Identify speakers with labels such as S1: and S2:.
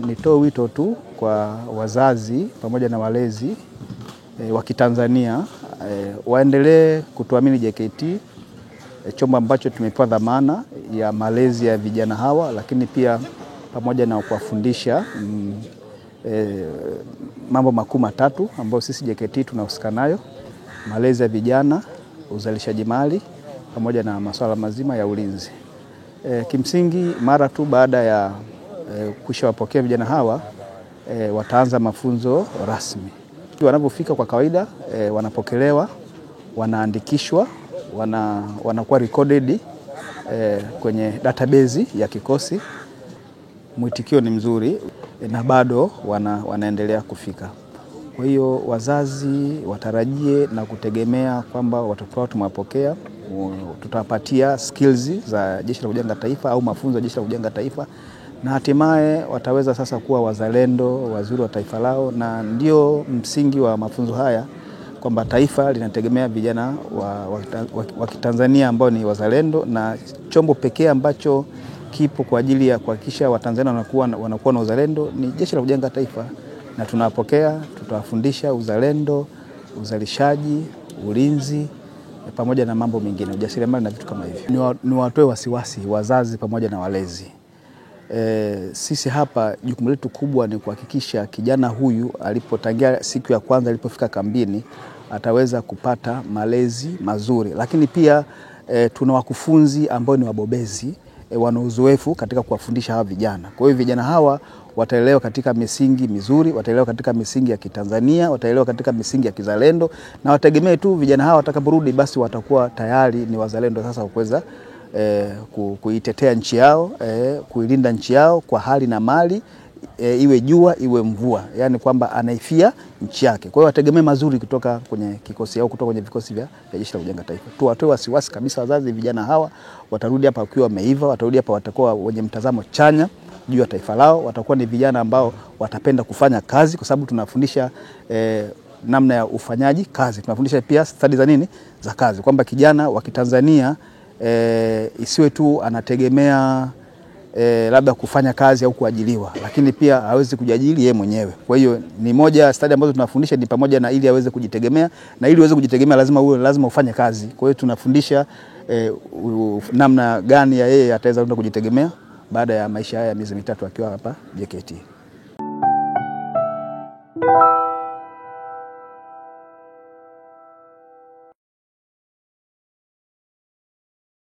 S1: Nitoe wito tu kwa wazazi pamoja na walezi wa Kitanzania waendelee kutuamini JKT, chombo ambacho tumepewa dhamana ya malezi ya vijana hawa, lakini pia pamoja na kuwafundisha mambo makuu matatu ambayo sisi JKT tunahusika nayo: malezi ya vijana, uzalishaji mali pamoja na masuala mazima ya ulinzi. Kimsingi mara tu baada ya kushawapokea vijana hawa wataanza mafunzo rasmi. Wanapofika kwa kawaida wanapokelewa, wanaandikishwa, wanakuwa recorded kwenye database ya kikosi. Mwitikio ni mzuri na bado wanaendelea kufika. Kwa hiyo wazazi watarajie na kutegemea kwamba watoto wao tumewapokea, tutawapatia skills za Jeshi la Kujenga Taifa au mafunzo ya Jeshi la Kujenga Taifa, na hatimaye wataweza sasa kuwa wazalendo wazuri wa taifa lao. Na ndio msingi wa mafunzo haya, kwamba taifa linategemea vijana wa Kitanzania ambao ni wazalendo, na chombo pekee ambacho kipo kwa ajili ya kuhakikisha Watanzania wanakuwa na uzalendo ni Jeshi la Kujenga Taifa. Na tunawapokea, tutawafundisha uzalendo, uzalishaji, ulinzi pamoja na mambo mengine, ujasiriamali na vitu kama hivyo. Ni watoe wasiwasi wazazi pamoja na walezi. Sisi hapa jukumu letu kubwa ni kuhakikisha kijana huyu alipotangia siku ya kwanza alipofika kambini ataweza kupata malezi mazuri, lakini pia tuna wakufunzi ambao ni wabobezi, wana uzoefu katika kuwafundisha hawa vijana. Kwa hiyo vijana hawa wataelewa katika misingi mizuri, wataelewa katika misingi ya Kitanzania, wataelewa katika misingi ya kizalendo, na wategemee tu vijana hawa watakaporudi basi watakuwa tayari ni wazalendo sasa kuweza kuitetea nchi yao, kuilinda nchi yao kwa hali na mali, iwe jua iwe mvua, yani kwamba anaifia nchi yake. Kwa hiyo wategemee mazuri kutoka kwenye kikosi au kutoka kwenye vikosi vya Jeshi la Kujenga Taifa. Tuwatoe wasiwasi kabisa wazazi, vijana hawa watarudi hapa wakiwa wameiva, watarudi hapa watakuwa wenye mtazamo chanya juu ya taifa lao, watakuwa ni vijana ambao watapenda kufanya kazi, kwa sababu tunafundisha namna ya ufanyaji kazi. Tunafundisha pia stadi za nini? Za kazi, kwamba kijana wa Kitanzania isiwe tu anategemea labda kufanya kazi au kuajiliwa, lakini pia hawezi kujiajiri yeye mwenyewe. Kwa hiyo ni moja stadi ambazo tunafundisha ni pamoja na ili aweze kujitegemea, na ili uweze kujitegemea lazima ufanye kazi. Kwa hiyo tunafundisha namna gani ya yeye ataweza kujitegemea baada ya maisha haya miezi mitatu akiwa hapa JKT.